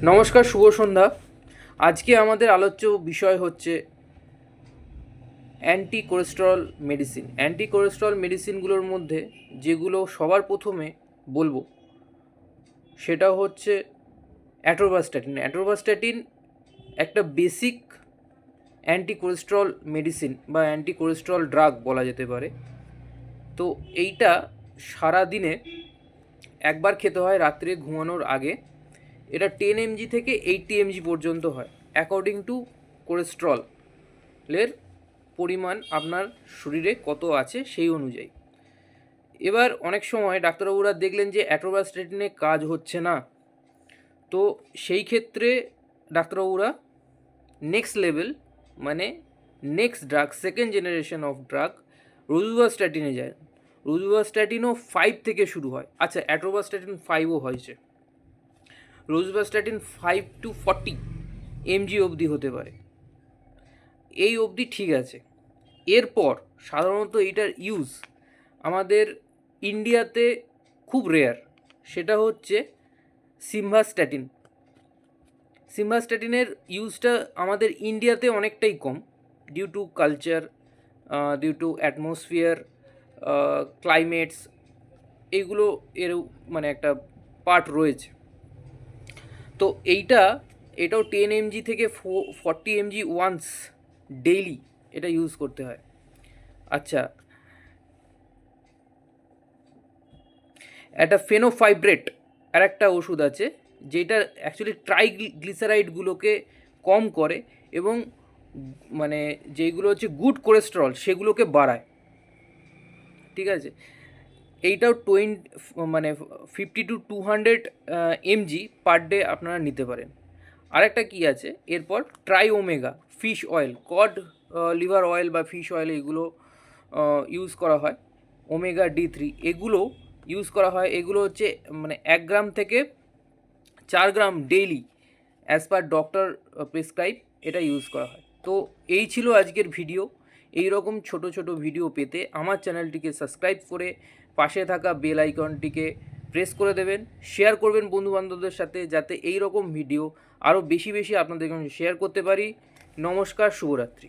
নমস্কার, শুভ সন্ধ্যা। আজকে আমাদের আলোচ্য বিষয় হচ্ছে anti cholesterol medicine. Anti cholesterol মেডিসিনগুলোর মধ্যে যেগুলো সবার প্রথমে বলবো সেটা হচ্ছে অ্যাটোরভাস্ট্যাটিন। অ্যাটোরভাস্ট্যাটিন একটা বেসিক অ্যান্টি কোলেস্টেরল মেডিসিন বা অ্যান্টি কোলেস্টেরল ড্রাগ বলা যেতে পারে। তো এইটা সারাদিনে একবার খেতে হয় রাত্রে ঘুমানোর আগে। এটা 10 mg থেকে 80 mg পর্যন্ত হয় অ্যাকর্ডিং টু কোলেস্ট্রলের পরিমাণ আপনার শরীরে কত আছে সেই অনুযায়ী। এবার অনেক সময় ডাক্তারবাবুরা দেখলেন যে অ্যাটোরভাস্ট্যাটিনে কাজ হচ্ছে না, তো সেই ক্ষেত্রে ডাক্তারবাবুরা নেক্সট লেভেল মানে next drug, second generation of drug রোজুভাস্ট্যাটিনে যায়। রোজুভাস্ট্যাটিনও 5 থেকে শুরু হয়। আচ্ছা, অ্যাটোরভাস্ট্যাটিন 5ও হয়েছে। রোজুভাস্ট্যাটিন 5 to 40 mg অবধি হতে পারে, এই অবধি ঠিক আছে। এরপর সাধারণত এইটার ইউজ আমাদের ইন্ডিয়াতে খুব রেয়ার, সেটা হচ্ছে সিমভাস্ট্যাটিন। সিমভাস্ট্যাটিনের ইউজটা আমাদের ইন্ডিয়াতে অনেকটাই কম, due to culture, due to atmosphere, climates, এইগুলো এর মানে একটা পার্ট রয়েছে। তো এটাও 10 mg থেকে 40 mg ওয়ান্স ডেইলি এটা ইউজ করতে হয়। আচ্ছা, একটা ফেনোফাইব্রেট আর একটা ওষুধ আছে যেটা অ্যাকচুয়ালি ট্রাইগ্লিসারাইডগুলোকে কম করে এবং মানে যেইগুলো হচ্ছে গুড কোলেস্টেরল সেগুলোকে বাড়ায়। ঠিক আছে, এইটাও 50 to 200 mg পার ডে আপনারা নিতে পারেন। আরেকটা কি আছে এরপর, try omega fish oil, cod liver oil বা ফিশ অয়েল এগুলো ইউজ করা হয়। ওমেগা D3 এগুলো ইউজ করা হয়। এগুলো হচ্ছে মানে 1 গ্রাম থেকে 4 gram daily as per doctor prescribe এটা ইউজ করা হয়। তো এই ছিল আজকের ভিডিও। এই রকম ছোট ছোট ভিডিও পেতে আমার চ্যানেলটিকে সাবস্ক্রাইব করে পাশে থাকা বেল আইকনটিকে প্রেস করে দেবেন, শেয়ার করবেন বন্ধুবান্ধবদের সাথে, যাতে এই রকম ভিডিও আরও বেশি বেশি আপনাদের কাছে শেয়ার করতে পারি। নমস্কার, শুভরাত্রি।